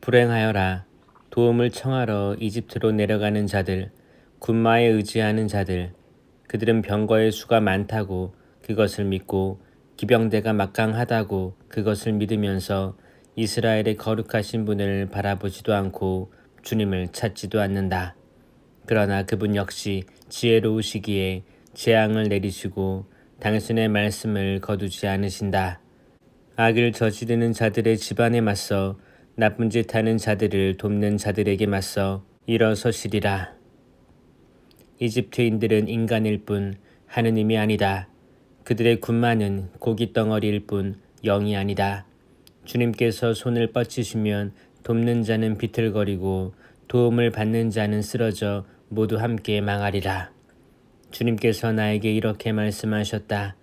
불행하여라. 도움을 청하러 이집트로 내려가는 자들, 군마에 의지하는 자들, 그들은 병거의 수가 많다고 그것을 믿고 기병대가 막강하다고 그것을 믿으면서 이스라엘의 거룩하신 분을 바라보지도 않고 주님을 찾지도 않는다. 그러나 그분 역시 지혜로우시기에 재앙을 내리시고 당신의 말씀을 거두지 않으신다. 악을 저지르는 자들의 집안에 맞서 나쁜 짓 하는 자들을 돕는 자들에게 맞서 일어서시리라. 이집트인들은 인간일 뿐 하느님이 아니다. 그들의 군마는 고깃덩어리일 뿐 영이 아니다. 주님께서 손을 뻗치시면 돕는 자는 비틀거리고 도움을 받는 자는 쓰러져 모두 함께 망하리라. 주님께서 나에게 이렇게 말씀하셨다.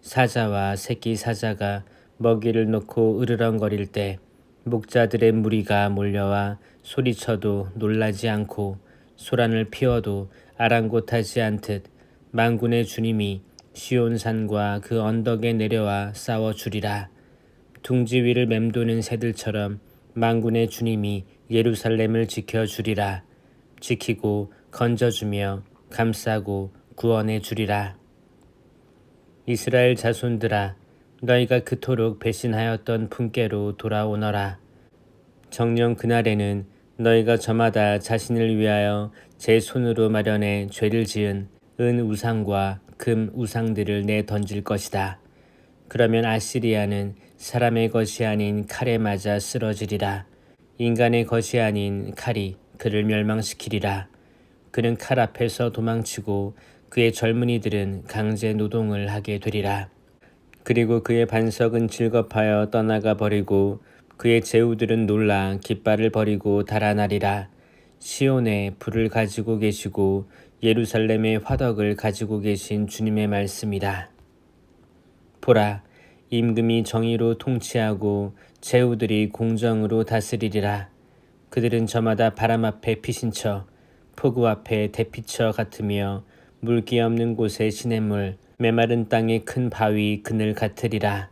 사자와 새끼 사자가 먹이를 놓고 으르렁거릴 때 목자들의 무리가 몰려와 소리쳐도 놀라지 않고 소란을 피워도 아랑곳하지 않듯 만군의 주님이 시온산과 그 언덕에 내려와 싸워주리라. 둥지 위를 맴도는 새들처럼 만군의 주님이 예루살렘을 지켜주리라. 지키고 건져주며 감싸고 구원해 주리라. 이스라엘 자손들아, 너희가 그토록 배신하였던 품께로 돌아오너라. 정녕 그날에는 너희가 저마다 자신을 위하여 제 손으로 마련해 죄를 지은 은 우상과 금 우상들을 내던질 것이다. 그러면 아시리아는 사람의 것이 아닌 칼에 맞아 쓰러지리라. 인간의 것이 아닌 칼이 그를 멸망시키리라. 그는 칼 앞에서 도망치고 그의 젊은이들은 강제 노동을 하게 되리라. 그리고 그의 반석은 질겁하여 떠나가 버리고 그의 제후들은 놀라 깃발을 버리고 달아나리라. 시온에 불을 가지고 계시고 예루살렘에 화덕을 가지고 계신 주님의 말씀이다. 보라, 임금이 정의로 통치하고 제후들이 공정으로 다스리리라. 그들은 저마다 바람 앞에 피신처, 폭우 앞에 대피처 같으며 물기 없는 곳에 시냇물, 메마른 땅에 큰 바위 그늘 같으리라.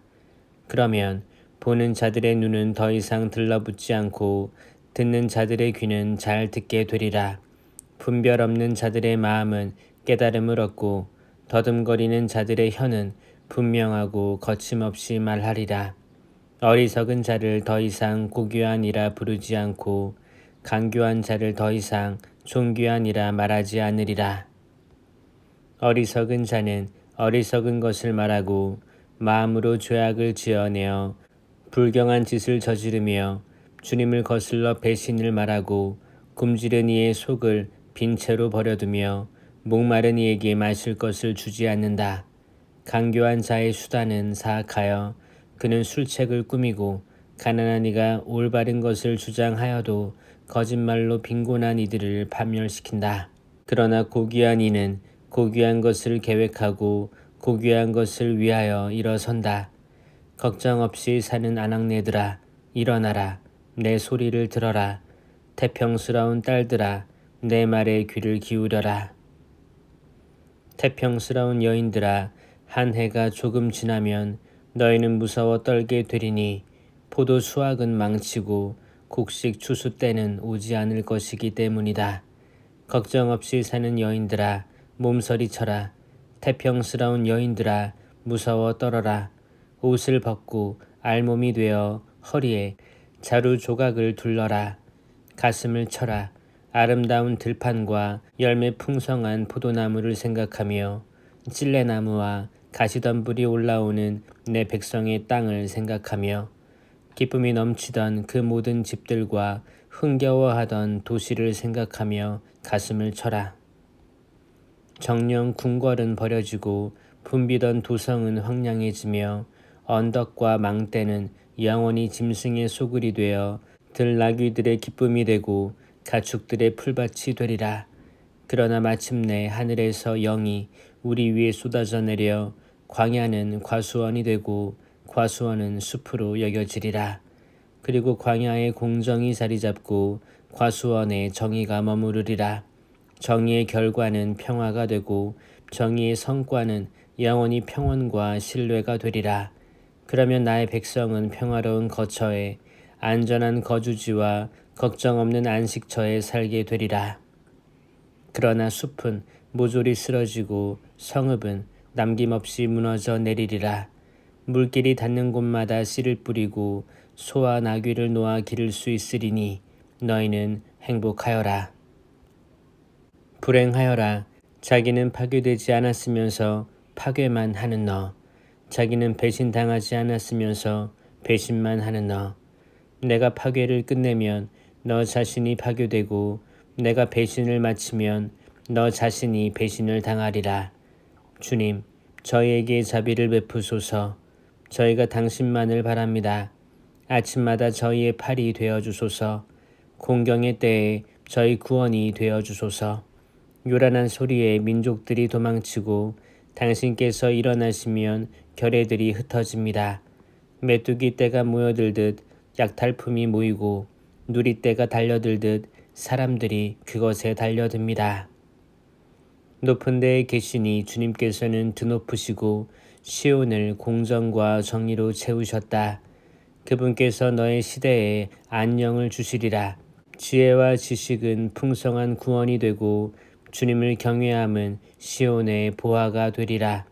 그러면 보는 자들의 눈은 더 이상 들러붙지 않고 듣는 자들의 귀는 잘 듣게 되리라. 분별 없는 자들의 마음은 깨달음을 얻고 더듬거리는 자들의 혀는 분명하고 거침없이 말하리라. 어리석은 자를 더 이상 고귀한이라 부르지 않고 간교한 자를 더 이상 존귀한이라 말하지 않으리라. 어리석은 자는 어리석은 것을 말하고 마음으로 죄악을 지어내어 불경한 짓을 저지르며 주님을 거슬러 배신을 말하고 굶주린 이의 속을 빈 채로 버려두며 목마른 이에게 마실 것을 주지 않는다. 간교한 자의 수단은 사악하여 그는 술책을 꾸미고 가난한 이가 올바른 것을 주장하여도 거짓말로 빈곤한 이들을 파멸시킨다. 그러나 고귀한 이는 고귀한 것을 계획하고 고귀한 것을 위하여 일어선다. 걱정 없이 사는 아낙네들아, 일어나라. 내 소리를 들어라. 태평스러운 딸들아, 내 말에 귀를 기울여라. 태평스러운 여인들아, 한 해가 조금 지나면 너희는 무서워 떨게 되리니 포도 수확은 망치고 곡식 추수 때는 오지 않을 것이기 때문이다. 걱정 없이 사는 여인들아, 몸서리쳐라. 태평스러운 여인들아, 무서워 떨어라. 옷을 벗고 알몸이 되어 허리에 자루 조각을 둘러라. 가슴을 쳐라. 아름다운 들판과 열매 풍성한 포도나무를 생각하며 찔레나무와 가시덤불이 올라오는 내 백성의 땅을 생각하며 기쁨이 넘치던 그 모든 집들과 흥겨워하던 도시를 생각하며 가슴을 쳐라. 정녕 궁궐은 버려지고 붐비던 도성은 황량해지며 언덕과 망대는 영원히 짐승의 소굴이 되어 들나귀들의 기쁨이 되고 가축들의 풀밭이 되리라. 그러나 마침내 하늘에서 영이 우리 위에 쏟아져 내려 광야는 과수원이 되고 과수원은 숲으로 여겨지리라. 그리고 광야에 공정이 자리 잡고 과수원에 정의가 머무르리라. 정의의 결과는 평화가 되고 정의의 성과는 영원히 평온과 신뢰가 되리라. 그러면 나의 백성은 평화로운 거처에 안전한 거주지와 걱정 없는 안식처에 살게 되리라. 그러나 숲은 모조리 쓰러지고 성읍은 남김없이 무너져 내리리라. 물길이 닿는 곳마다 씨를 뿌리고 소와 나귀를 놓아 기를 수 있으리니 너희는 행복하여라. 불행하여라. 자기는 파괴되지 않았으면서 파괴만 하는 너. 자기는 배신당하지 않았으면서 배신만 하는 너. 내가 파괴를 끝내면 너 자신이 파괴되고 내가 배신을 마치면 너 자신이 배신을 당하리라. 주님, 저희에게 자비를 베푸소서. 저희가 당신만을 바랍니다. 아침마다 저희의 팔이 되어주소서. 공경의 때에 저희 구원이 되어주소서. 요란한 소리에 민족들이 도망치고 당신께서 일어나시면 결의들이 흩어집니다. 메뚜기 떼가 모여들듯 약탈품이 모이고 누리떼가 달려들듯 사람들이 그것에 달려듭니다. 높은 데에 계시니 주님께서는 드높으시고 시온을 공정과 정의로 채우셨다. 그분께서 너의 시대에 안녕을 주시리라. 지혜와 지식은 풍성한 구원이 되고 주님을 경외함은 시온의 보화가 되리라.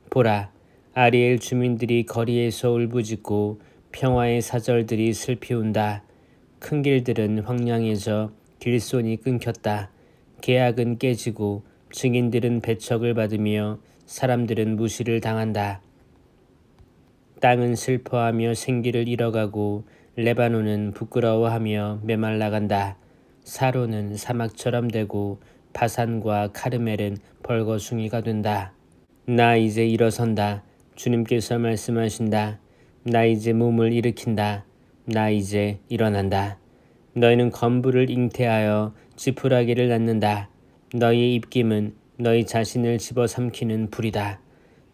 보라, 아리엘 주민들이 거리에서 울부짖고 평화의 사절들이 슬피 운다. 큰 길들은 황량해져 길손이 끊겼다. 계약은 깨지고 증인들은 배척을 받으며 사람들은 무시를 당한다. 땅은 슬퍼하며 생기를 잃어가고 레바논은 부끄러워하며 메말라간다. 사로는 사막처럼 되고 바산과 카르멜은 벌거숭이가 된다. 나 이제 일어선다. 주님께서 말씀하신다. 나 이제 몸을 일으킨다. 나 이제 일어난다. 너희는 건부를 잉태하여 지푸라기를 낳는다. 너희의 입김은 너희 자신을 집어삼키는 불이다.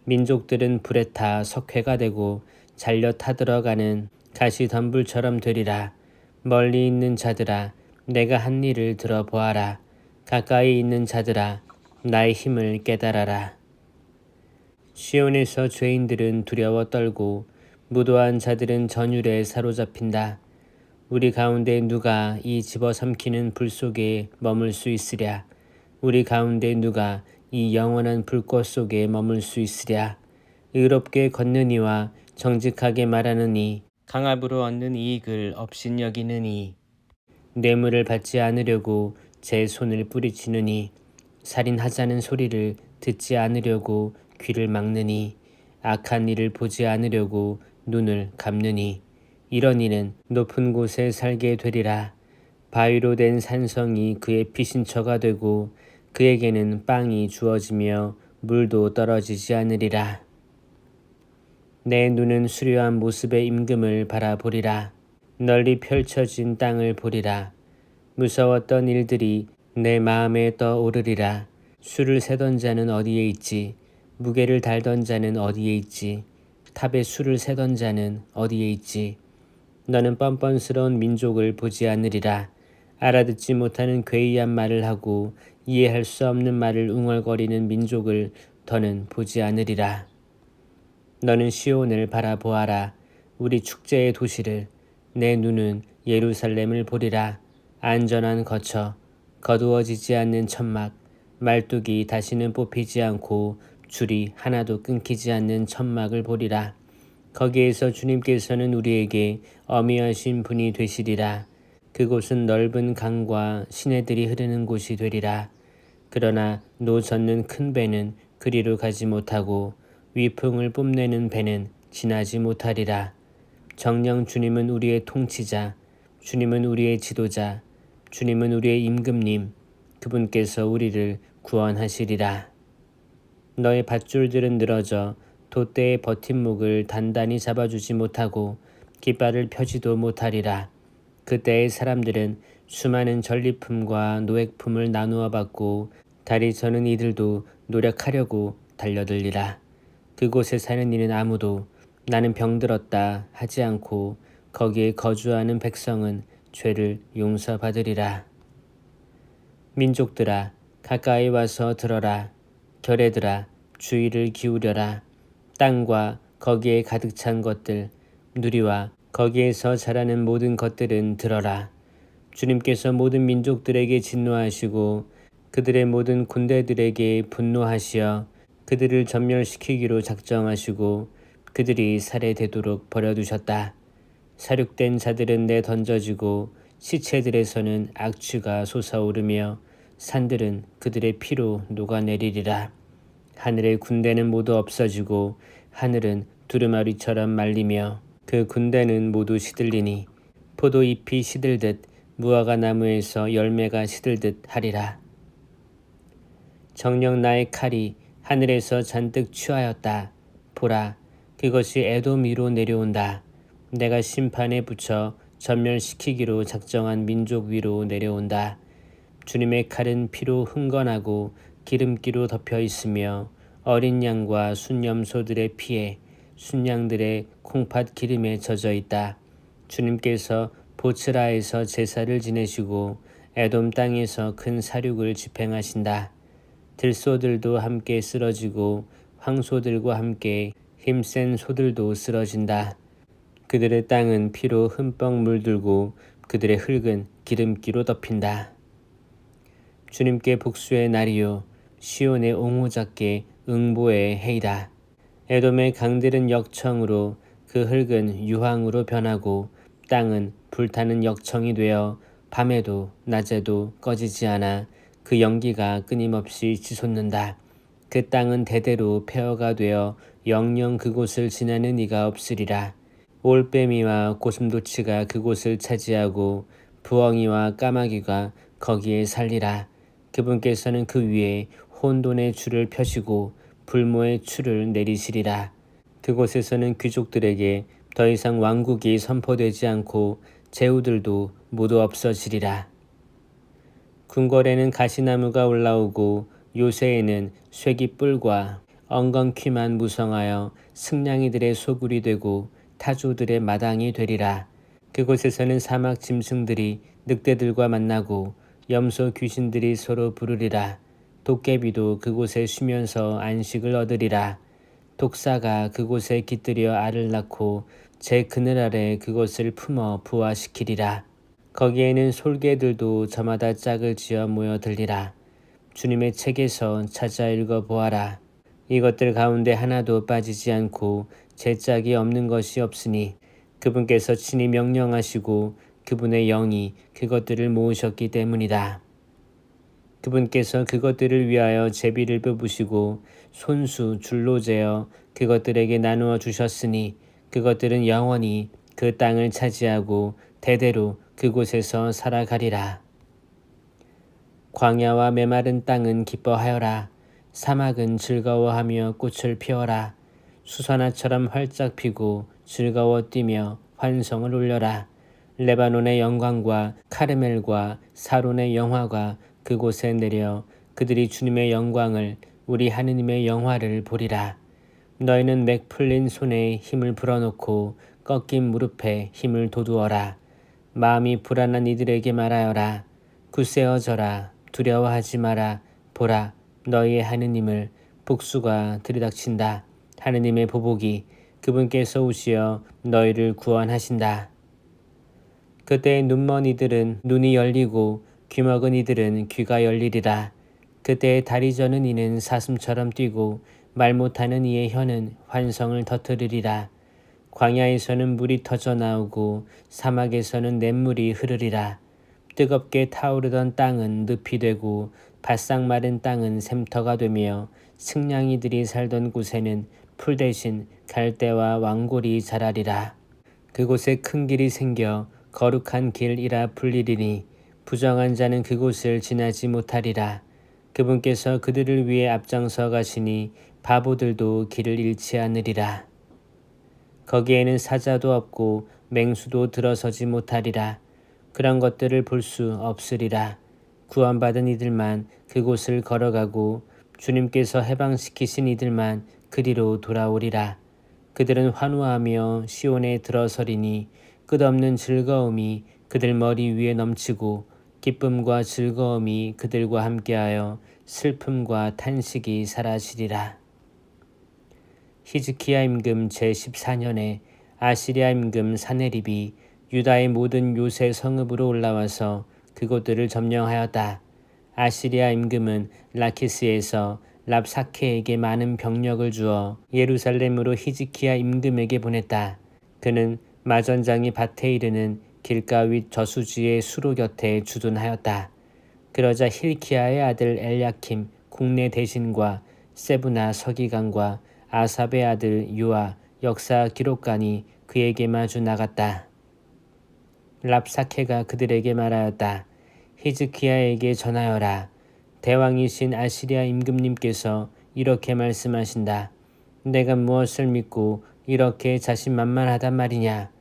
민족들은 불에 타 석회가 되고 잘려 타들어가는 가시덤불처럼 되리라. 멀리 있는 자들아, 내가 한 일을 들어보아라. 가까이 있는 자들아, 나의 힘을 깨달아라. 시온에서 죄인들은 두려워 떨고 무도한 자들은 전율에 사로잡힌다. 우리 가운데 누가 이 집어삼키는 불 속에 머물 수 있으랴? 우리 가운데 누가 이 영원한 불꽃 속에 머물 수 있으랴? 의롭게 걷느니와 정직하게 말하느니 강압으로 얻는 이익을 업신여기느니 뇌물을 받지 않으려고 제 손을 뿌리치느니 살인하자는 소리를 듣지 않으려고 귀를 막느니 악한 일을 보지 않으려고 눈을 감느니 이런 이는 높은 곳에 살게 되리라. 바위로 된 산성이 그의 피신처가 되고 그에게는 빵이 주어지며 물도 떨어지지 않으리라. 내 눈은 수려한 모습의 임금을 바라보리라. 널리 펼쳐진 땅을 보리라. 무서웠던 일들이 내 마음에 떠오르리라. 수를 세던 자는 어디에 있지? 무게를 달던 자는 어디에 있지? 탑에 수를 세던 자는 어디에 있지? 너는 뻔뻔스러운 민족을 보지 않으리라. 알아듣지 못하는 괴이한 말을 하고 이해할 수 없는 말을 웅얼거리는 민족을 더는 보지 않으리라. 너는 시온을 바라보아라. 우리 축제의 도시를. 내 눈은 예루살렘을 보리라. 안전한 거처, 거두어지지 않는 천막, 말뚝이 다시는 뽑히지 않고 줄이 하나도 끊기지 않는 천막을 보리라. 거기에서 주님께서는 우리에게 어미하신 분이 되시리라. 그곳은 넓은 강과 시내들이 흐르는 곳이 되리라. 그러나 노 젓는 큰 배는 그리로 가지 못하고 위풍을 뽐내는 배는 지나지 못하리라. 정녕 주님은 우리의 통치자, 주님은 우리의 지도자, 주님은 우리의 임금님, 그분께서 우리를 구원하시리라. 너의 밧줄들은 늘어져 돛대의 버팀목을 단단히 잡아주지 못하고 깃발을 펴지도 못하리라. 그때의 사람들은 수많은 전리품과 노획품을 나누어 받고 다리 저는 이들도 노력하려고 달려들리라. 그곳에 사는 이는 아무도 나는 병들었다 하지 않고 거기에 거주하는 백성은 죄를 용서받으리라. 민족들아, 가까이 와서 들어라. 결애들아, 주의를 기울여라. 땅과 거기에 가득 찬 것들, 누리와 거기에서 자라는 모든 것들은 들어라. 주님께서 모든 민족들에게 진노하시고 그들의 모든 군대들에게 분노하시어 그들을 전멸시키기로 작정하시고 그들이 살해되도록 버려두셨다. 사륙된 자들은 내던져지고 시체들에서는 악취가 솟아오르며 산들은 그들의 피로 녹아내리리라. 하늘의 군대는 모두 없어지고 하늘은 두루마리처럼 말리며 그 군대는 모두 시들리니 포도잎이 시들듯 무화과 나무에서 열매가 시들듯 하리라. 정녕 나의 칼이 하늘에서 잔뜩 취하였다. 보라, 그것이 에돔 위로 내려온다. 내가 심판에 붙여 전멸시키기로 작정한 민족 위로 내려온다. 주님의 칼은 피로 흥건하고 기름기로 덮여 있으며 어린 양과 순염소들의 피에 순양들의 콩팥 기름에 젖어 있다. 주님께서 보츠라에서 제사를 지내시고 에돔 땅에서 큰 사륙을 집행하신다. 들소들도 함께 쓰러지고 황소들과 함께 힘센 소들도 쓰러진다. 그들의 땅은 피로 흠뻑 물들고 그들의 흙은 기름기로 덮인다. 주님께 복수의 날이요 시온의 옹호자께 응보의 해이다. 에돔의 강들은 역청으로 그 흙은 유황으로 변하고 땅은 불타는 역청이 되어 밤에도 낮에도 꺼지지 않아 그 연기가 끊임없이 치솟는다. 그 땅은 대대로 폐허가 되어 영영 그곳을 지나는 이가 없으리라. 올빼미와 고슴도치가 그곳을 차지하고 부엉이와 까마귀가 거기에 살리라. 그분께서는 그 위에 혼돈의 줄을 펴시고 불모의 추를 내리시리라. 그곳에서는 귀족들에게 더 이상 왕국이 선포되지 않고 제후들도 모두 없어지리라. 궁궐에는 가시나무가 올라오고 요새에는 쇠깃불과 엉겅퀴만 무성하여 승냥이들의 소굴이 되고 타조들의 마당이 되리라. 그곳에서는 사막 짐승들이 늑대들과 만나고 염소 귀신들이 서로 부르리라. 도깨비도 그곳에 쉬면서 안식을 얻으리라. 독사가 그곳에 깃들여 알을 낳고 제 그늘 아래 그것을 품어 부화시키리라. 거기에는 솔개들도 저마다 짝을 지어 모여들리라. 주님의 책에서 찾아 읽어보아라. 이것들 가운데 하나도 빠지지 않고 제 짝이 없는 것이 없으니 그분께서 친히 명령하시고 그분의 영이 그것들을 모으셨기 때문이다. 그분께서 그것들을 위하여 제비를 뽑으시고 손수 줄로 재어 그것들에게 나누어 주셨으니 그것들은 영원히 그 땅을 차지하고 대대로 그곳에서 살아가리라. 광야와 메마른 땅은 기뻐하여라. 사막은 즐거워하며 꽃을 피워라. 수선화처럼 활짝 피고 즐거워 뛰며 환성을 울려라. 레바논의 영광과 카르멜과 사론의 영화가 그곳에 내려 그들이 주님의 영광을 우리 하느님의 영화를 보리라. 너희는 맥 풀린 손에 힘을 불어넣고 꺾인 무릎에 힘을 돋우어라. 마음이 불안한 이들에게 말하여라. 굳세어져라. 두려워하지 마라. 보라, 너희의 하느님을 복수가 들이닥친다. 하느님의 보복이 그분께서 오시어 너희를 구원하신다. 그때 눈먼 이들은 눈이 열리고 귀먹은 이들은 귀가 열리리라. 그때 다리 저는 이는 사슴처럼 뛰고 말 못하는 이의 혀는 환성을 터뜨리리라. 광야에서는 물이 터져 나오고 사막에서는 냇물이 흐르리라. 뜨겁게 타오르던 땅은 늪이 되고 바싹 마른 땅은 샘터가 되며 승냥이들이 살던 곳에는 풀 대신 갈대와 왕골이 자라리라. 그곳에 큰 길이 생겨 거룩한 길이라 불리리니 부정한 자는 그곳을 지나지 못하리라. 그분께서 그들을 위해 앞장서 가시니 바보들도 길을 잃지 않으리라. 거기에는 사자도 없고 맹수도 들어서지 못하리라. 그런 것들을 볼 수 없으리라. 구원받은 이들만 그곳을 걸어가고 주님께서 해방시키신 이들만 그리로 돌아오리라. 그들은 환호하며 시온에 들어서리니 끝없는 즐거움이 그들 머리 위에 넘치고 기쁨과 즐거움이 그들과 함께하여 슬픔과 탄식이 사라지리라. 히즈키야 임금 제14년에 아시리아 임금 사네립이 유다의 모든 요새 성읍으로 올라와서 그곳들을 점령하였다. 아시리아 임금은 라키스에서 랍사케에게 많은 병력을 주어 예루살렘으로 히즈키야 임금에게 보냈다. 그는 마전장이 밭에 이르는 길가 윗 저수지의 수로 곁에 주둔하였다. 그러자 힐키야의 아들 엘야킴 국내 대신과 세브나 서기관과 아삽의 아들 유아 역사 기록관이 그에게 마주 나갔다. 랍사케가 그들에게 말하였다. 히즈키야에게 전하여라. 대왕이신 아시리아 임금님께서 이렇게 말씀하신다. 내가 무엇을 믿고 이렇게 자신만만하단 말이냐.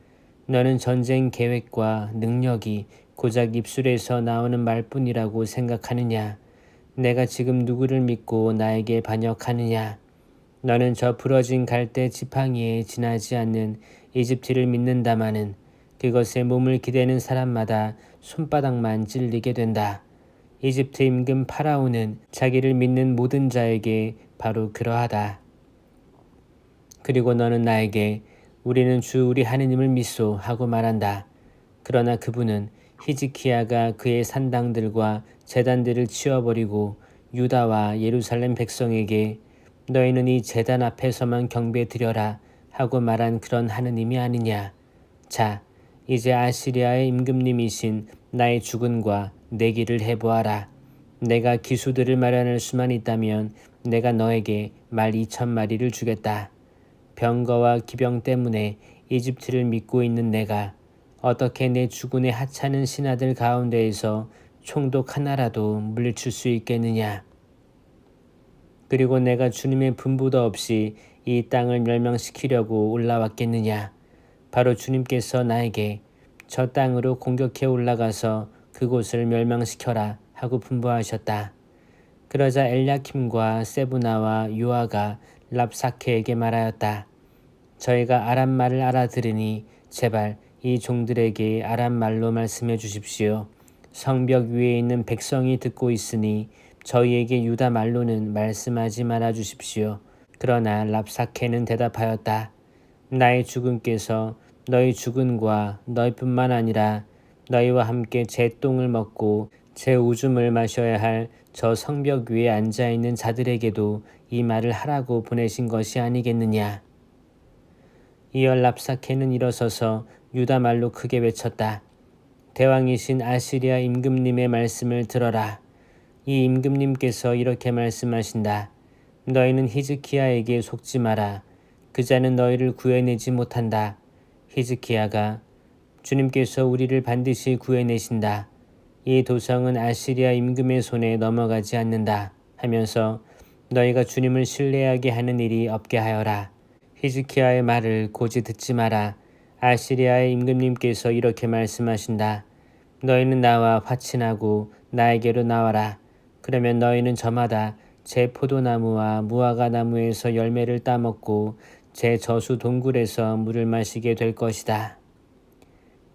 너는 전쟁 계획과 능력이 고작 입술에서 나오는 말뿐이라고 생각하느냐. 내가 지금 누구를 믿고 나에게 반역하느냐. 너는 저 부러진 갈대 지팡이에 지나지 않는 이집트를 믿는다마는 그것에 몸을 기대는 사람마다 손바닥만 찔리게 된다. 이집트 임금 파라오는 자기를 믿는 모든 자에게 바로 그러하다. 그리고 너는 나에게 우리는 주 우리 하느님을 믿소 하고 말한다. 그러나 그분은 히즈키야가 그의 산당들과 제단들을 치워버리고 유다와 예루살렘 백성에게 너희는 이 제단 앞에서만 경배 드려라 하고 말한 그런 하느님이 아니냐. 자, 이제 아시리아의 임금님이신 나의 주군과 내기를 해보아라. 내가 기수들을 마련할 수만 있다면 내가 너에게 말 2,000마리를 주겠다. 병거와 기병 때문에 이집트를 믿고 있는 내가 어떻게 내 주군의 하찮은 신하들 가운데에서 총독 하나라도 물리칠 수 있겠느냐. 그리고 내가 주님의 분부도 없이 이 땅을 멸망시키려고 올라왔겠느냐. 바로 주님께서 나에게 저 땅으로 공격해 올라가서 그곳을 멸망시켜라 하고 분부하셨다. 그러자 엘야킴과 세브나와 요아가 랍사케에게 말하였다. 저희가 아람 말을 알아들으니 제발 이 종들에게 아람 말로 말씀해 주십시오. 성벽 위에 있는 백성이 듣고 있으니 저희에게 유다 말로는 말씀하지 말아 주십시오. 그러나 랍사케는 대답하였다. 나의 주군께서 너희 주군과 너희뿐만 아니라 너희와 함께 제 똥을 먹고 제 오줌을 마셔야 할 저 성벽 위에 앉아있는 자들에게도 이 말을 하라고 보내신 것이 아니겠느냐. 이어 랍사케는 일어서서 유다 말로 크게 외쳤다. 대왕이신 아시리아 임금님의 말씀을 들어라. 이 임금님께서 이렇게 말씀하신다. 너희는 히즈키야에게 속지 마라. 그 자는 너희를 구해내지 못한다. 히즈키야가 주님께서 우리를 반드시 구해내신다. 이 도성은 아시리아 임금의 손에 넘어가지 않는다 하면서 너희가 주님을 신뢰하게 하는 일이 없게 하여라. 히즈키야의 말을 고지 듣지 마라. 아시리아의 임금님께서 이렇게 말씀하신다. 너희는 나와 화친하고 나에게로 나와라. 그러면 너희는 저마다 제 포도나무와 무화과 나무에서 열매를 따먹고 제 저수 동굴에서 물을 마시게 될 것이다.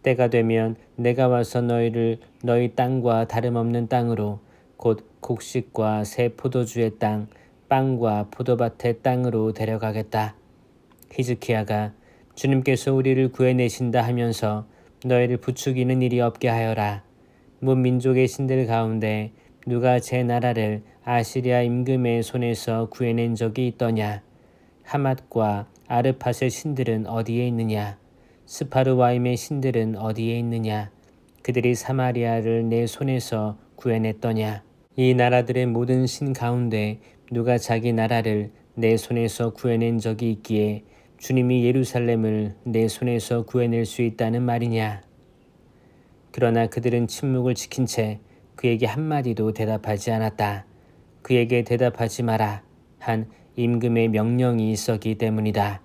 때가 되면 내가 와서 너희를 너희 땅과 다름없는 땅으로 곧 곡식과 새 포도주의 땅, 빵과 포도밭의 땅으로 데려가겠다. 히즈키야가 주님께서 우리를 구해내신다 하면서 너희를 부추기는 일이 없게 하여라. 문민족의 신들 가운데 누가 제 나라를 아시리아 임금의 손에서 구해낸 적이 있더냐. 하맛과 아르팟의 신들은 어디에 있느냐. 스파르와임의 신들은 어디에 있느냐. 그들이 사마리아를 내 손에서 구해냈더냐. 이 나라들의 모든 신 가운데 누가 자기 나라를 내 손에서 구해낸 적이 있기에 주님이 예루살렘을 내 손에서 구해낼 수 있다는 말이냐. 그러나 그들은 침묵을 지킨 채 그에게 한마디도 대답하지 않았다. 그에게 대답하지 마라 한 임금의 명령이 있었기 때문이다.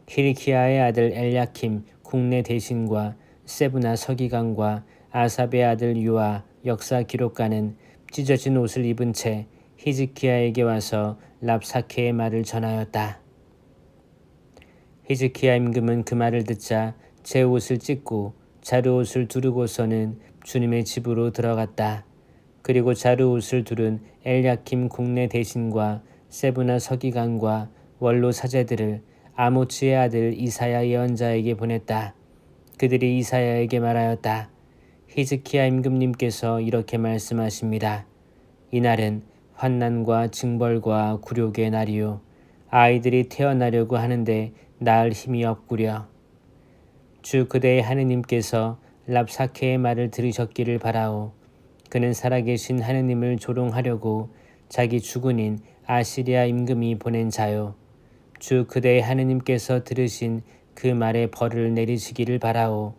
히르키야의 아들 엘야킴 국내 대신과 세브나 서기관과 아삽의 아들 유아 역사 기록가는 찢어진 옷을 입은 채 히즈키야에게 와서 랍사케의 말을 전하였다. 히즈키야 임금은 그 말을 듣자 제 옷을 찢고 자루옷을 두르고서는 주님의 집으로 들어갔다. 그리고 자루옷을 두른 엘야킴 국내 대신과 세브나 서기관과 원로 사제들을 아모츠의 아들 이사야 예언자에게 보냈다. 그들이 이사야에게 말하였다. 히즈키야 임금님께서 이렇게 말씀하십니다. 이날은 환난과 징벌과 굴욕의 날이요. 아이들이 태어나려고 하는데 낳을 힘이 없구려. 주 그대의 하느님께서 랍사케의 말을 들으셨기를 바라오. 그는 살아계신 하느님을 조롱하려고 자기 주군인 아시리아 임금이 보낸 자요. 주 그대의 하느님께서 들으신 그 말에 벌을 내리시기를 바라오.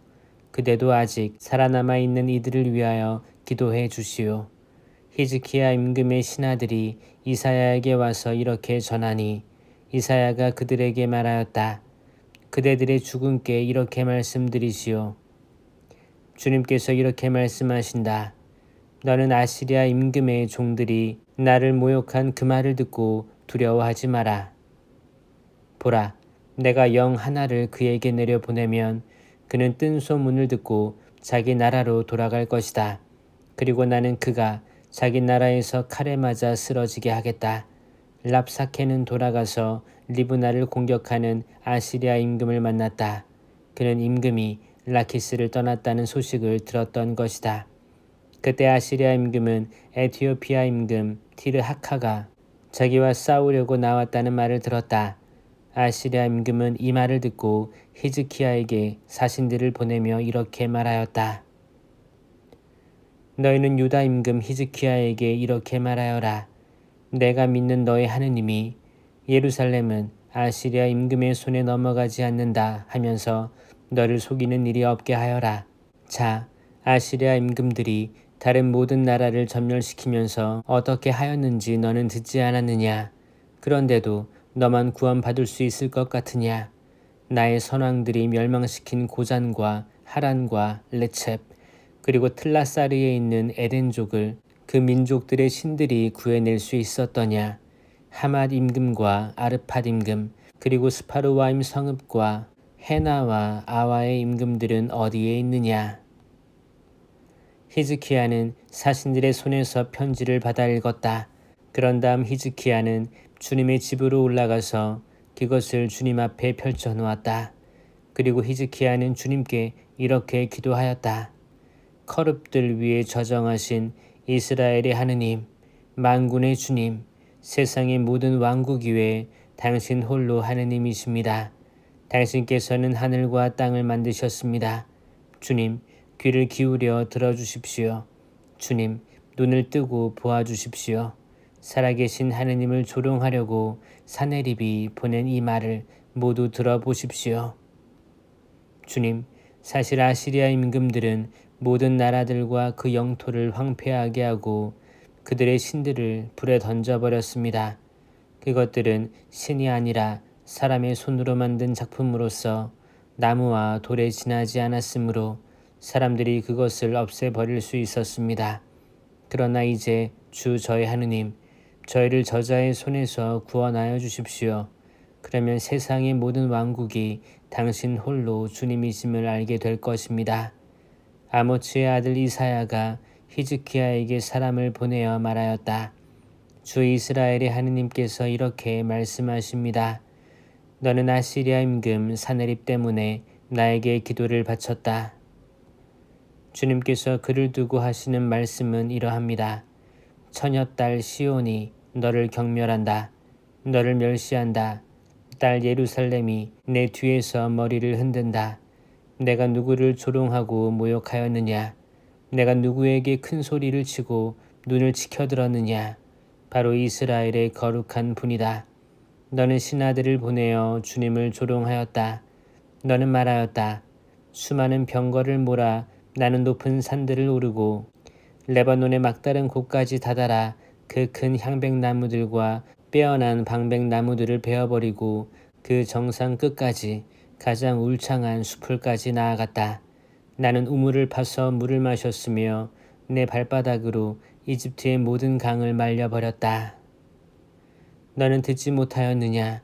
그대도 아직 살아남아 있는 이들을 위하여 기도해 주시오. 히즈키야 임금의 신하들이 이사야에게 와서 이렇게 전하니 이사야가 그들에게 말하였다. 그대들의 주군께 이렇게 말씀드리시오. 주님께서 이렇게 말씀하신다. 너는 아시리아 임금의 종들이 나를 모욕한 그 말을 듣고 두려워하지 마라. 보라, 내가 영 하나를 그에게 내려보내면 그는 뜬 소문을 듣고 자기 나라로 돌아갈 것이다. 그리고 나는 그가 자기 나라에서 칼에 맞아 쓰러지게 하겠다. 랍사케는 돌아가서 리브나를 공격하는 아시리아 임금을 만났다. 그는 임금이 라키스를 떠났다는 소식을 들었던 것이다. 그때 아시리아 임금은 에티오피아 임금 티르하카가 자기와 싸우려고 나왔다는 말을 들었다. 아시리아 임금은 이 말을 듣고 히즈키야에게 사신들을 보내며 이렇게 말하였다. 너희는 유다 임금 히즈키야에게 이렇게 말하여라. 내가 믿는 너의 하느님이 예루살렘은 아시리아 임금의 손에 넘어가지 않는다 하면서 너를 속이는 일이 없게 하여라. 자, 아시리아 임금들이 다른 모든 나라를 점멸시키면서 어떻게 하였는지 너는 듣지 않았느냐. 그런데도 너만 구원받을 수 있을 것 같으냐. 나의 선왕들이 멸망시킨 고잔과 하란과 레첵 그리고 틀라사르에 있는 에덴족을 그 민족들의 신들이 구해낼 수 있었더냐. 하맛 임금과 아르팟 임금 그리고 스파르와임 성읍과 헤나와 아와의 임금들은 어디에 있느냐. 히즈키야는 사신들의 손에서 편지를 받아 읽었다. 그런 다음 히즈키야는 주님의 집으로 올라가서 그것을 주님 앞에 펼쳐 놓았다. 그리고 히즈키야는 주님께 이렇게 기도하였다. 커룹들 위에 저정하신 이스라엘의 하느님, 만군의 주님, 세상의 모든 왕국 위에 당신 홀로 하느님이십니다. 당신께서는 하늘과 땅을 만드셨습니다. 주님, 귀를 기울여 들어주십시오. 주님, 눈을 뜨고 보아주십시오. 살아계신 하느님을 조롱하려고 사네립이 보낸 이 말을 모두 들어보십시오. 주님, 사실 아시리아 임금들은 모든 나라들과 그 영토를 황폐하게 하고 그들의 신들을 불에 던져버렸습니다. 그것들은 신이 아니라 사람의 손으로 만든 작품으로서 나무와 돌에 지나지 않았으므로 사람들이 그것을 없애버릴 수 있었습니다. 그러나 이제 주 저의 하느님, 저희를 저자의 손에서 구원하여 주십시오. 그러면 세상의 모든 왕국이 당신 홀로 주님이심을 알게 될 것입니다. 아모츠의 아들 이사야가 히즈키야에게 사람을 보내어 말하였다. 주 이스라엘의 하느님께서 이렇게 말씀하십니다. 너는 아시리아 임금 사네립 때문에 나에게 기도를 바쳤다. 주님께서 그를 두고 하시는 말씀은 이러합니다. 처녀딸 시온이 너를 경멸한다. 너를 멸시한다. 딸 예루살렘이 내 뒤에서 머리를 흔든다. 내가 누구를 조롱하고 모욕하였느냐? 내가 누구에게 큰 소리를 치고 눈을 치켜들었느냐? 바로 이스라엘의 거룩한 분이다. 너는 신하들을 보내어 주님을 조롱하였다. 너는 말하였다. 수많은 병거를 몰아 나는 높은 산들을 오르고 레바논의 막다른 곳까지 다다라 그 큰 향백나무들과 빼어난 방백나무들을 베어버리고 그 정상 끝까지 가장 울창한 수풀까지 나아갔다. 나는 우물을 파서 물을 마셨으며 내 발바닥으로 이집트의 모든 강을 말려버렸다. 너는 듣지 못하였느냐?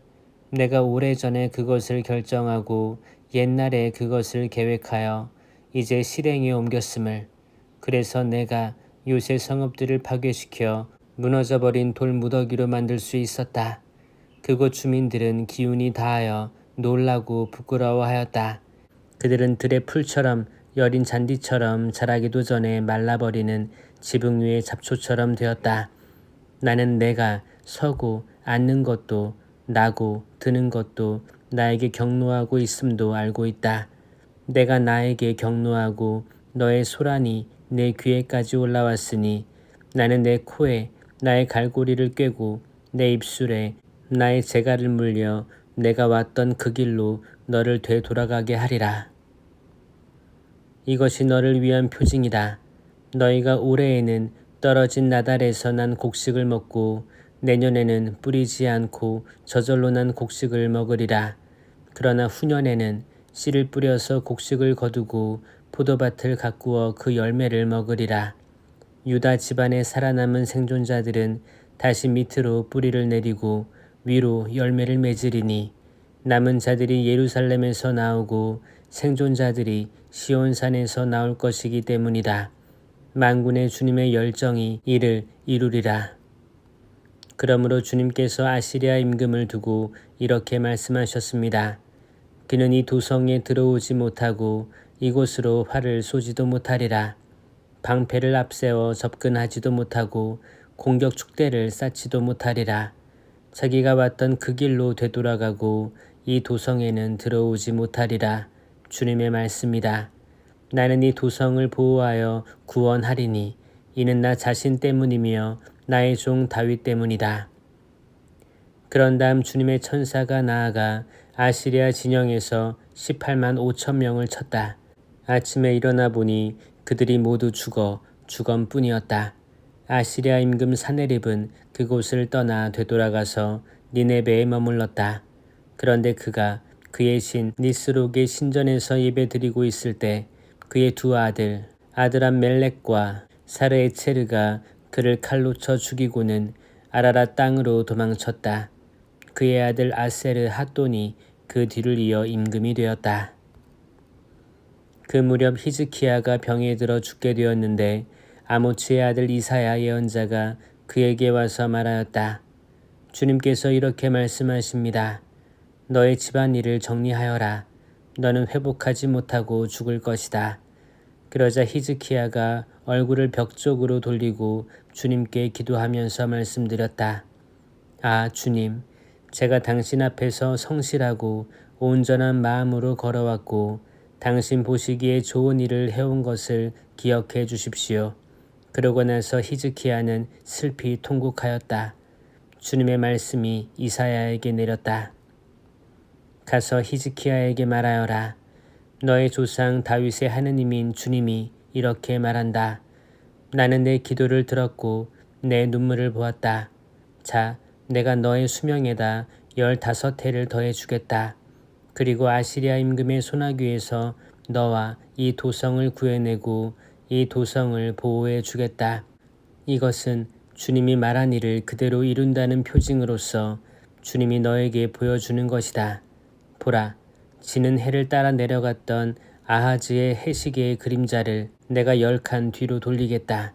내가 오래전에 그것을 결정하고 옛날에 그것을 계획하여 이제 실행에 옮겼음을. 그래서 내가 요새 성읍들을 파괴시켜 무너져버린 돌무더기로 만들 수 있었다. 그곳 주민들은 기운이 다하여 놀라고 부끄러워하였다. 그들은 들의 풀처럼 여린 잔디처럼 자라기도 전에 말라버리는 지붕 위의 잡초처럼 되었다. 나는 내가 서고 앉는 것도 나고 드는 것도 나에게 경노하고 있음도 알고 있다. 내가 나에게 경노하고 너의 소란이 내 귀에까지 올라왔으니 나는 내 코에 나의 갈고리를 꿰고 내 입술에 나의 재갈을 물려 내가 왔던 그 길로 너를 되돌아가게 하리라. 이것이 너를 위한 표징이다. 너희가 올해에는 떨어진 나달에서 난 곡식을 먹고 내년에는 뿌리지 않고 저절로 난 곡식을 먹으리라. 그러나 후년에는 씨를 뿌려서 곡식을 거두고 포도밭을 가꾸어 그 열매를 먹으리라. 유다 집안에 살아남은 생존자들은 다시 밑으로 뿌리를 내리고 위로 열매를 맺으리니 남은 자들이 예루살렘에서 나오고 생존자들이 시온산에서 나올 것이기 때문이다. 만군의 주님의 열정이 이를 이루리라. 그러므로 주님께서 아시리아 임금을 두고 이렇게 말씀하셨습니다. 그는 이 도성에 들어오지 못하고 이곳으로 활을 쏘지도 못하리라. 방패를 앞세워 접근하지도 못하고 공격 축대를 쌓지도 못하리라. 자기가 왔던 그 길로 되돌아가고 이 도성에는 들어오지 못하리라. 주님의 말씀이다. 나는 이 도성을 보호하여 구원하리니 이는 나 자신 때문이며 나의 종 다윗 때문이다. 그런 다음 주님의 천사가 나아가 아시리아 진영에서 18만 5천 명을 쳤다. 아침에 일어나 보니 그들이 모두 죽어 죽음뿐이었다. 아시리아 임금 사네립은 그곳을 떠나 되돌아가서 니네베에 머물렀다. 그런데 그가 그의 신 니스록의 신전에서 예배드리고 있을 때 그의 두 아들 아드람멜렉과 사르에체르가 그를 칼로 쳐 죽이고는 아라랏 땅으로 도망쳤다. 그의 아들 아세르 핫돈이 그 뒤를 이어 임금이 되었다. 그 무렵 히즈키야가 병에 들어 죽게 되었는데 아모츠의 아들 이사야 예언자가 그에게 와서 말하였다. 주님께서 이렇게 말씀하십니다. 너의 집안일을 정리하여라. 너는 회복하지 못하고 죽을 것이다. 그러자 히즈키야가 얼굴을 벽 쪽으로 돌리고 주님께 기도하면서 말씀드렸다. 아, 주님, 제가 당신 앞에서 성실하고 온전한 마음으로 걸어왔고 당신 보시기에 좋은 일을 해온 것을 기억해 주십시오. 그러고 나서 히즈키야는 슬피 통곡하였다. 주님의 말씀이 이사야에게 내렸다. 가서 히즈키야에게 말하여라. 너의 조상 다윗의 하느님인 주님이 이렇게 말한다. 나는 내 기도를 들었고 내 눈물을 보았다. 자, 내가 너의 수명에다 15해를 더해주겠다. 그리고 아시리아 임금의 소나귀에서 너와 이 도성을 구해내고 이 도성을 보호해 주겠다. 이것은 주님이 말한 일을 그대로 이룬다는 표징으로서 주님이 너에게 보여주는 것이다. 보라, 지는 해를 따라 내려갔던 아하즈의 해시계의 그림자를 내가 10칸 뒤로 돌리겠다.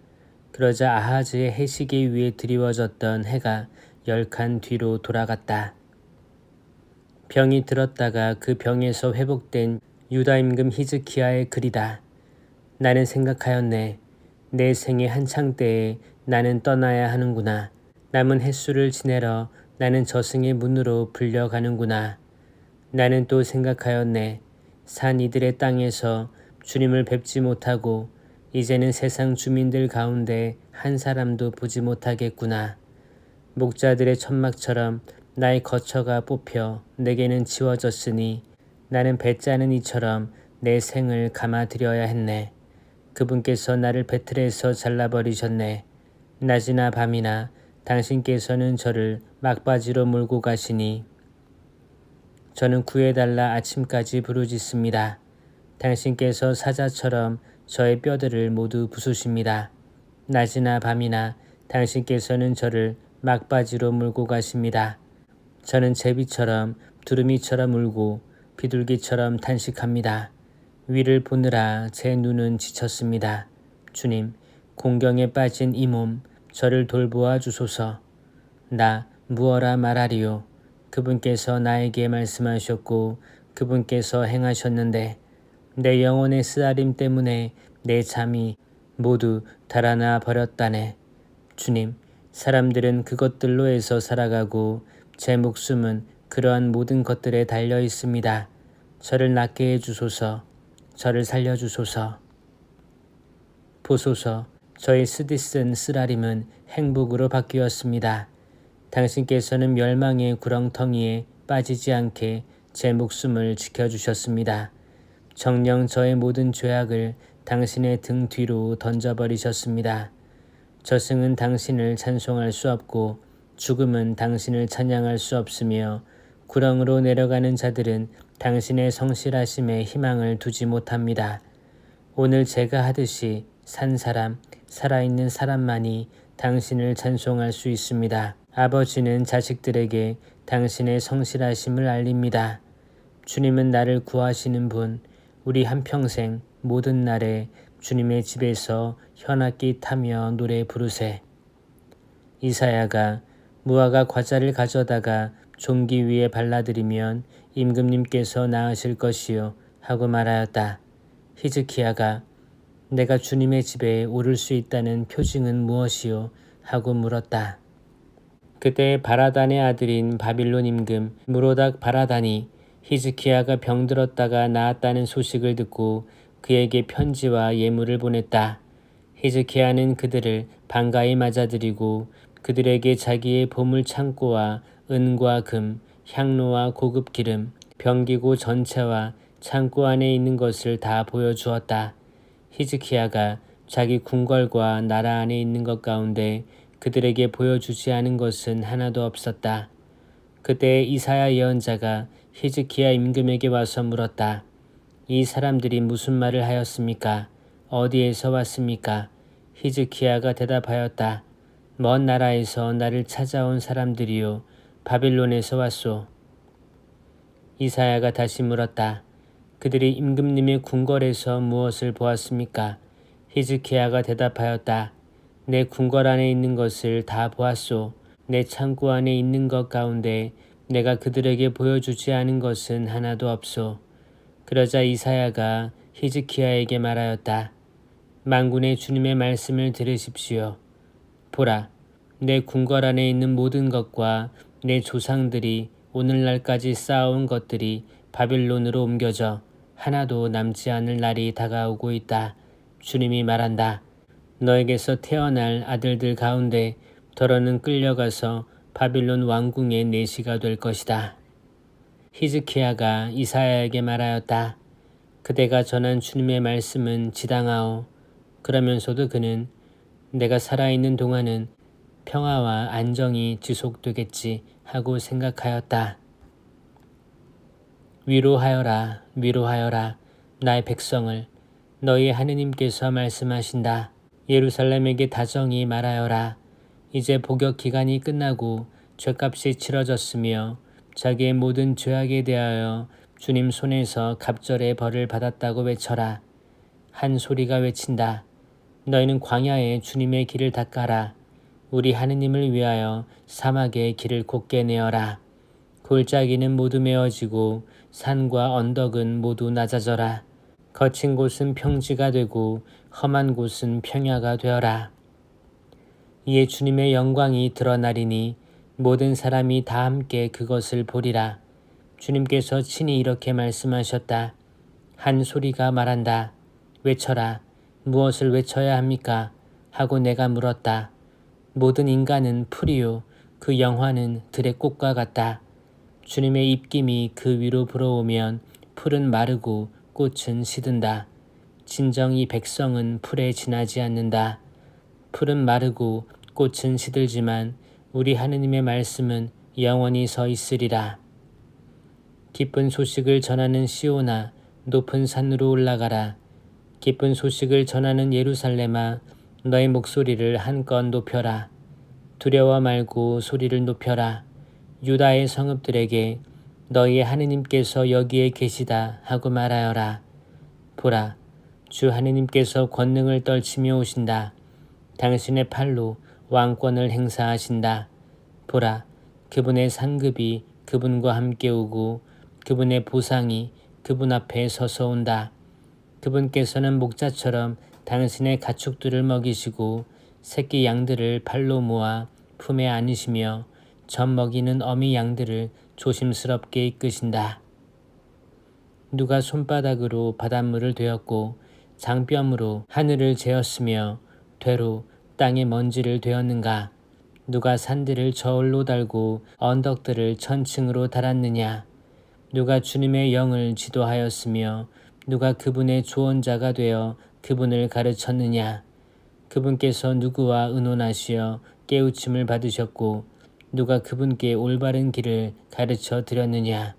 그러자 아하즈의 해시계 위에 드리워졌던 해가 10칸 뒤로 돌아갔다. 병이 들었다가 그 병에서 회복된 유다 임금 히즈키야의 글이다. 나는 생각하였네. 내 생의 한창 때에 나는 떠나야 하는구나. 남은 햇수를 지내러 나는 저승의 문으로 불려가는구나. 나는 또 생각하였네. 산 이들의 땅에서 주님을 뵙지 못하고 이제는 세상 주민들 가운데 한 사람도 보지 못하겠구나. 목자들의 천막처럼 나의 거처가 뽑혀 내게는 지워졌으니 나는 배짜는 이처럼 내 생을 감아드려야 했네. 그분께서 나를 배틀에서 잘라버리셨네. 낮이나 밤이나 당신께서는 저를 막바지로 몰고 가시니 저는 구해달라 아침까지 부르짖습니다. 당신께서 사자처럼 저의 뼈들을 모두 부수십니다. 낮이나 밤이나 당신께서는 저를 막바지로 몰고 가십니다. 저는 제비처럼 두루미처럼 울고 비둘기처럼 탄식합니다. 위를 보느라 제 눈은 지쳤습니다. 주님, 공경에 빠진 이 몸 저를 돌보아 주소서. 나 무어라 말하리요. 그분께서 나에게 말씀하셨고 그분께서 행하셨는데 내 영혼의 쓰라림 때문에 내 잠이 모두 달아나 버렸다네. 주님, 사람들은 그것들로 해서 살아가고 제 목숨은 그러한 모든 것들에 달려 있습니다. 저를 낫게 해주소서. 저를 살려주소서. 보소서. 저의 쓰디쓴 쓰라림은 행복으로 바뀌었습니다. 당신께서는 멸망의 구렁텅이에 빠지지 않게 제 목숨을 지켜주셨습니다. 정녕 저의 모든 죄악을 당신의 등 뒤로 던져버리셨습니다. 저승은 당신을 찬송할 수 없고 죽음은 당신을 찬양할 수 없으며 구렁으로 내려가는 자들은 당신의 성실하심에 희망을 두지 못합니다. 오늘 제가 하듯이 산 사람, 살아있는 사람만이 당신을 찬송할 수 있습니다. 아버지는 자식들에게 당신의 성실하심을 알립니다. 주님은 나를 구하시는 분, 우리 한평생 모든 날에 주님의 집에서 현악기 타며 노래 부르세. 이사야가 무화과 과자를 가져다가 종기 위에 발라드리면 임금님께서 나으실 것이요 하고 말하였다. 히즈키야가 내가 주님의 집에 오를 수 있다는 표징은 무엇이요 하고 물었다. 그때 바라단의 아들인 바빌론 임금 무로닥 바라단이 히즈키야가 병들었다가 나았다는 소식을 듣고 그에게 편지와 예물을 보냈다. 히즈키야는 그들을 반가이 맞아들이고 그들에게 자기의 보물 창고와 은과 금, 향로와 고급 기름, 병기고 전체와 창고 안에 있는 것을 다 보여주었다. 히즈키야가 자기 궁궐과 나라 안에 있는 것 가운데 그들에게 보여주지 않은 것은 하나도 없었다. 그때 이사야 예언자가 히즈키야 임금에게 와서 물었다. 이 사람들이 무슨 말을 하였습니까? 어디에서 왔습니까? 히즈키야가 대답하였다. 먼 나라에서 나를 찾아온 사람들이요 바빌론에서 왔소. 이사야가 다시 물었다. 그들이 임금님의 궁궐에서 무엇을 보았습니까? 히즈키야가 대답하였다. 내 궁궐 안에 있는 것을 다 보았소. 내 창고 안에 있는 것 가운데 내가 그들에게 보여주지 않은 것은 하나도 없소. 그러자 이사야가 히즈키야에게 말하였다. 만군의 주님의 말씀을 들으십시오. 보라, 내 궁궐 안에 있는 모든 것과 내 조상들이 오늘날까지 쌓아온 것들이 바빌론으로 옮겨져 하나도 남지 않을 날이 다가오고 있다. 주님이 말한다. 너에게서 태어날 아들들 가운데 더러는 끌려가서 바빌론 왕궁의 내시가 될 것이다. 히즈키야가 이사야에게 말하였다. 그대가 전한 주님의 말씀은 지당하오. 그러면서도 그는 내가 살아있는 동안은 평화와 안정이 지속되겠지 하고 생각하였다. 위로하여라, 위로하여라, 나의 백성을. 너희 하느님께서 말씀하신다. 예루살렘에게 다정히 말하여라. 이제 복역 기간이 끝나고 죗값이 치러졌으며 자기의 모든 죄악에 대하여 주님 손에서 갑절의 벌을 받았다고 외쳐라. 한 소리가 외친다. 너희는 광야에 주님의 길을 닦아라. 우리 하느님을 위하여 사막의 길을 곧게 내어라. 골짜기는 모두 메어지고 산과 언덕은 모두 낮아져라. 거친 곳은 평지가 되고 험한 곳은 평야가 되어라. 이에 주님의 영광이 드러나리니 모든 사람이 다 함께 그것을 보리라. 주님께서 친히 이렇게 말씀하셨다. 한 소리가 말한다. 외쳐라. 무엇을 외쳐야 합니까? 하고 내가 물었다. 모든 인간은 풀이요 그 영화는 들의 꽃과 같다. 주님의 입김이 그 위로 불어오면 풀은 마르고 꽃은 시든다. 진정 이 백성은 풀에 지나지 않는다. 풀은 마르고 꽃은 시들지만 우리 하느님의 말씀은 영원히 서 있으리라. 기쁜 소식을 전하는 시온아, 높은 산으로 올라가라. 기쁜 소식을 전하는 예루살렘아, 너의 목소리를 한껏 높여라. 두려워 말고 소리를 높여라. 유다의 성읍들에게 너희의 하느님께서 여기에 계시다 하고 말하여라. 보라, 주 하느님께서 권능을 떨치며 오신다. 당신의 팔로 왕권을 행사하신다. 보라, 그분의 상급이 그분과 함께 오고 그분의 보상이 그분 앞에 서서 온다. 그분께서는 목자처럼 당신의 가축들을 먹이시고 새끼 양들을 발로 모아 품에 안으시며 젖 먹이는 어미 양들을 조심스럽게 이끄신다. 누가 손바닥으로 바닷물을 되었고 장뼘으로 하늘을 재었으며 되로 땅의 먼지를 되었는가? 누가 산들을 저울로 달고 언덕들을 천층으로 달았느냐? 누가 주님의 영을 지도하였으며 누가 그분의 조언자가 되어 그분을 가르쳤느냐? 그분께서 누구와 의논하시어 깨우침을 받으셨고 누가 그분께 올바른 길을 가르쳐 드렸느냐?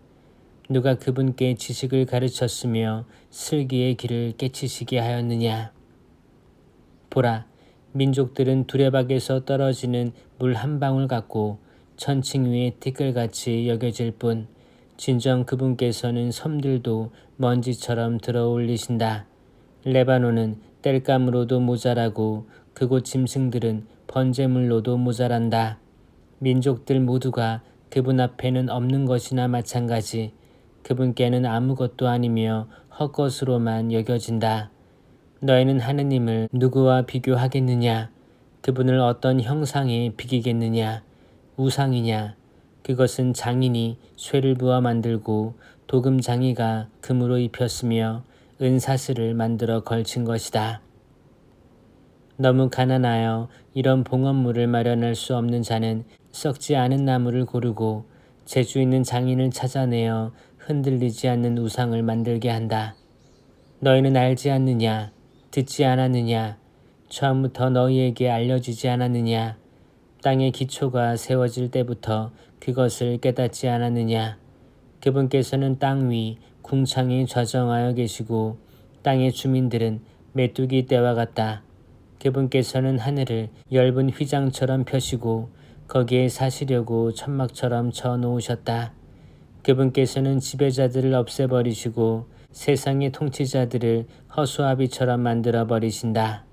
누가 그분께 지식을 가르쳤으며 슬기의 길을 깨치시게 하였느냐? 보라, 민족들은 두레박에서 떨어지는 물 한 방울 같고 천칭 위의 티끌같이 여겨질 뿐 진정 그분께서는 섬들도 먼지처럼 들어올리신다. 레바논은 땔감으로도 모자라고 그곳 짐승들은 번제물로도 모자란다. 민족들 모두가 그분 앞에는 없는 것이나 마찬가지. 그분께는 아무것도 아니며 헛것으로만 여겨진다. 너희는 하느님을 누구와 비교하겠느냐? 그분을 어떤 형상에 비기겠느냐? 우상이냐? 그것은 장인이 쇠를 부어 만들고 도금장이가 금으로 입혔으며 은사슬을 만들어 걸친 것이다. 너무 가난하여 이런 봉헌물을 마련할 수 없는 자는 썩지 않은 나무를 고르고 재주 있는 장인을 찾아내어 흔들리지 않는 우상을 만들게 한다. 너희는 알지 않느냐? 듣지 않았느냐? 처음부터 너희에게 알려지지 않았느냐? 땅의 기초가 세워질 때부터 그것을 깨닫지 않았느냐? 그분께서는 땅 위 궁창에 좌정하여 계시고 땅의 주민들은 메뚜기 떼와 같다. 그분께서는 하늘을 엷은 휘장처럼 펴시고 거기에 사시려고 천막처럼 쳐 놓으셨다. 그분께서는 지배자들을 없애버리시고 세상의 통치자들을 허수아비처럼 만들어 버리신다.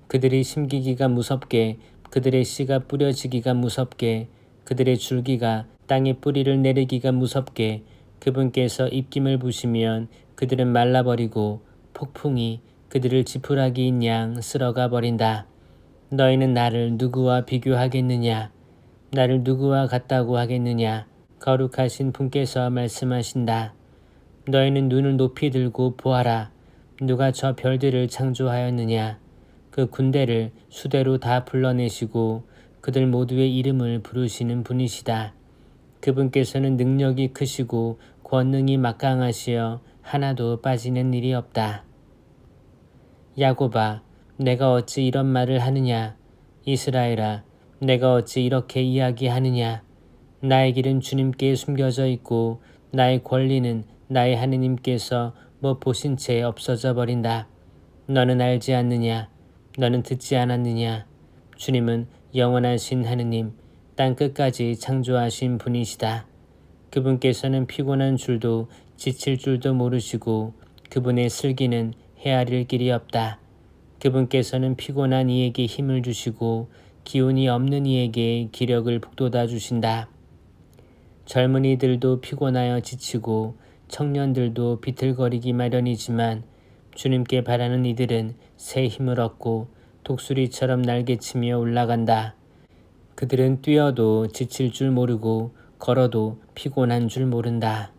그들이 심기기가 무섭게 그들의 씨가 뿌려지기가 무섭게 그들의 줄기가 땅에 뿌리를 내리기가 무섭게 그분께서 입김을 부시면 그들은 말라버리고 폭풍이 그들을 지푸라기인 양 쓸어가 버린다. 너희는 나를 누구와 비교하겠느냐? 나를 누구와 같다고 하겠느냐? 거룩하신 분께서 말씀하신다. 너희는 눈을 높이 들고 보아라. 누가 저 별들을 창조하였느냐? 그 군대를 수대로 다 불러내시고 그들 모두의 이름을 부르시는 분이시다. 그분께서는 능력이 크시고 권능이 막강하시어 하나도 빠지는 일이 없다. 야곱아, 내가 어찌 이런 말을 하느냐? 이스라엘아, 내가 어찌 이렇게 이야기하느냐? 나의 길은 주님께 숨겨져 있고 나의 권리는 나의 하느님께서 못 보신 채 없어져 버린다. 너는 알지 않느냐? 너는 듣지 않았느냐? 주님은 영원하신 하느님, 땅 끝까지 창조하신 분이시다. 그분께서는 피곤한 줄도 지칠 줄도 모르시고 그분의 슬기는 헤아릴 길이 없다. 그분께서는 피곤한 이에게 힘을 주시고 기운이 없는 이에게 기력을 북돋아 주신다. 젊은이들도 피곤하여 지치고 청년들도 비틀거리기 마련이지만 주님께 바라는 이들은 새 힘을 얻고 독수리처럼 날개치며 올라간다. 그들은 뛰어도 지칠 줄 모르고 걸어도 피곤한 줄 모른다.